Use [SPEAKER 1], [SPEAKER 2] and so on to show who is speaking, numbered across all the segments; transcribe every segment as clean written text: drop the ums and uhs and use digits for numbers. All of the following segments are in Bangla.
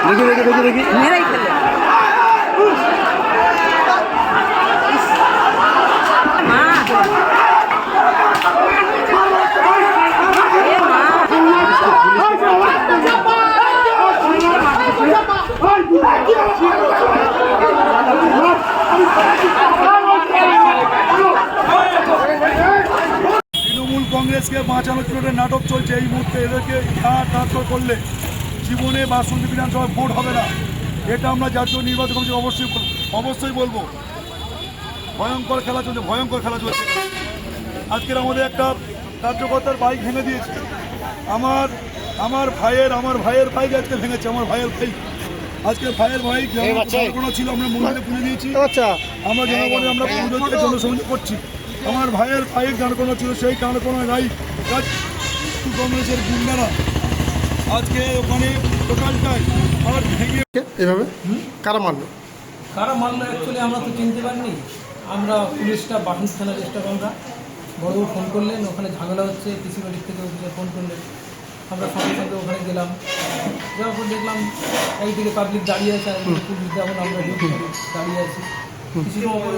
[SPEAKER 1] দেখি মেরাই ফেলে
[SPEAKER 2] তৃণমূল কংগ্রেসকে বাঁচানোর জন্য নাটক চলছে। এই মুহূর্তে এদেরকে নাটক করলে জীবনে বাসন্তী বিধানসভায় ভোট হবে না। এটা আমরা জাতীয় নির্বাচন কমিশন অবশ্যই বলবো। ভয়ঙ্কর খেলা চলছে, ভয়ঙ্কর খেলা চলছে। আজকের আমাদের একটা কার্যকর্তার বাইক ভেঙে দিয়েছে। আমার ভাইয়ের বাইক আজকে ভেঙেছে। আমার ভাইয়ের ভাই আজকে ভাইয়ের ভাই কোনো ছিল, আমরা মন্দিরে পুজো দিয়েছি। আমরা জনগণের আমরা পুজোতে জনসংযোগ করছি। আমার ভাইয়ের বাইক দাঁড় করানো ছিল, সেই দাঁড় করানো গাড়ি কংগ্রেসের গুন্ডারা আজকে ওখানে টোটালটাই আর ভেঙে
[SPEAKER 3] এভাবে কারা মারলো
[SPEAKER 4] অ্যাকচুয়ালি আমরা তো চিনতে পারিনি। আমরা পুলিশটা বাসন্তী থানার স্টাফ আমরা বড়বাবু ফোন করলেন, ওখানে ঝামেলা হচ্ছে, পিসি বাড়ির থেকে অফিসে ফোন করলেন। আমরা সঙ্গে সঙ্গে ওখানে গেলাম, যাওয়ার পর দেখলাম একদিকে পাবলিক দাঁড়িয়ে আছে, আর পুলিশ যেমন আমরা দাঁড়িয়ে আছি। কিছু সময় পরে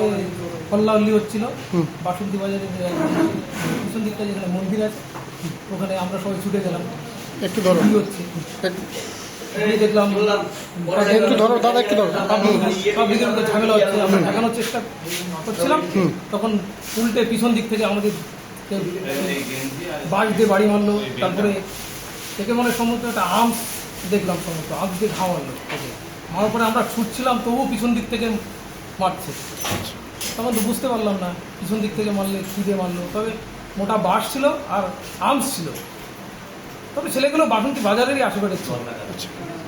[SPEAKER 4] হল্লাহল্লি হচ্ছিল বাসন্তী বাজারের পিছন দিকটা যেখানে মন্দির আছে ওখানে আমরা সবাই ছুটে গেলাম।
[SPEAKER 3] একটু ধরো
[SPEAKER 4] কী হচ্ছে দেখলাম পাবলিকের মধ্যে ঝামেলা হচ্ছে। আমরা ঠেকানোর চেষ্টা করছিলাম, তখন উল্টে পিছন দিক থেকে আমাদের বাঁশ দিয়ে বাড়ি মারলো। তারপরে থেকে মনে সম্ভবত একটা আর্মস দেখলাম, সমস্ত আর্মস দিয়ে ঘা মারলো। মারার পরে আমরা ছুটছিলাম, তবুও পিছন দিক থেকে মারছে। তখন তো বুঝতে পারলাম না পিছন দিক থেকে মারলে কী দিয়ে মারলো। তবে মোটা বাঁশ ছিল আর আর্মস ছিল। তবে ছেলেগুলো বাসন্তী বাজারেরই আশেপাশে ছিল।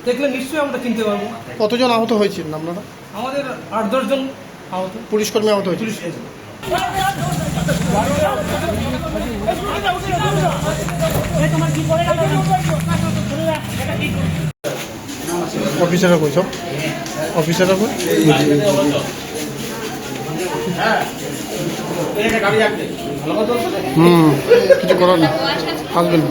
[SPEAKER 4] দেখলে নিশ্চয়ই আমরা চিনতে পারবো।
[SPEAKER 3] কতজন আহত হয়েছেন আপনারা?
[SPEAKER 4] আমাদের 8-10 জন আহত,
[SPEAKER 3] পুলিশ কর্মী আহত হয়েছে। অফিসাররা কই সব? অফিসাররা কই? কিছু করার না, আসবেন না।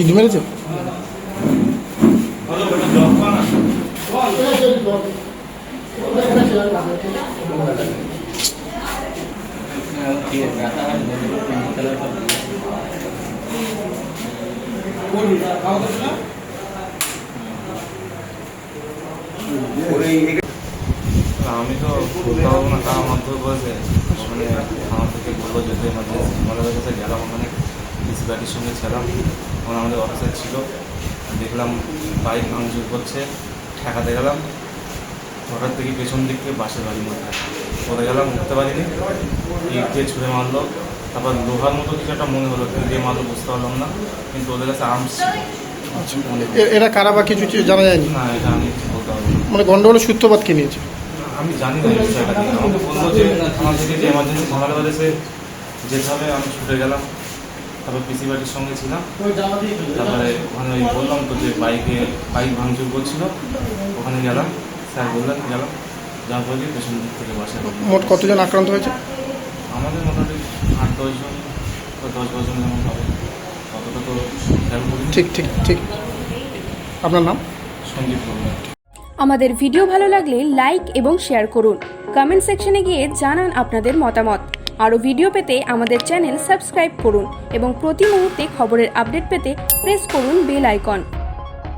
[SPEAKER 3] ইট মেরেছে?
[SPEAKER 5] আমি তো বলতে পারবো না, কার মাধ্যমে বলেছে। মানে আমার থেকে বললো যেতে এমার্জেন্সি আমাদের কাছে গেলাম, ওখানে পিসি বাড়ির সঙ্গে ছিলাম। তখন আমাদের অফিসার ছিল, দেখলাম বাইক ভাঙচুর করছে, ঠেকাতে গেলাম। হঠাৎ থেকে পেছন দিক থেকে বাসের বাড়ির মধ্যে পড়ে গেলাম, উঠতে পারিনি। ইট দিয়ে ছুঁড়ে মারলো, তারপর লোহার মতো কিছু একটা মনে হলো, কিন্তু দিয়ে মারলো বুঝতে পারলাম না। কিন্তু ওদের কাছে আর্মস ছিল।
[SPEAKER 3] এরা কারা বা কিছু জানা যায়নি?
[SPEAKER 5] না, এটা আমি বলতে পারবো না।
[SPEAKER 3] মানে গন্ডগোলের সূত্রপাত কি নিয়েছে?
[SPEAKER 5] আমি জানি না এই বিষয়টা। আমাকে বললো যে আমার থেকে যে এমার্জেন্সি ঝামেলা বাজেছে যেতে হবে। আমি ছুটে গেলাম, তারপর পিসি বাড়ির সঙ্গে ছিলাম। তারপরে ওখানে ওই বললাম তো যে বাইক ভাঙচুর করছিল, ওখানে গেলাম। স্যার বললেন, গেলাম। যাওয়ার পরে পেছন দিক থেকে বাসা।
[SPEAKER 3] মোট কতজন আক্রান্ত হয়েছে?
[SPEAKER 5] আমাদের মোটামুটি 8-10 জন, 10-12 জন যেমন হবে ততটা তো খেয়াল করি।
[SPEAKER 3] ঠিক। আপনার নাম?
[SPEAKER 5] সঞ্জীব বললেন।
[SPEAKER 6] আমাদের ভিডিও ভালো লাগলে লাইক এবং শেয়ার করুন। কমেন্ট সেকশনে গিয়ে জানান আপনাদের মতামত। আরও ভিডিও পেতে আমাদের চ্যানেল সাবস্ক্রাইব করুন এবং প্রতি মুহূর্তে খবরের আপডেট পেতে প্রেস করুন বেল আইকন।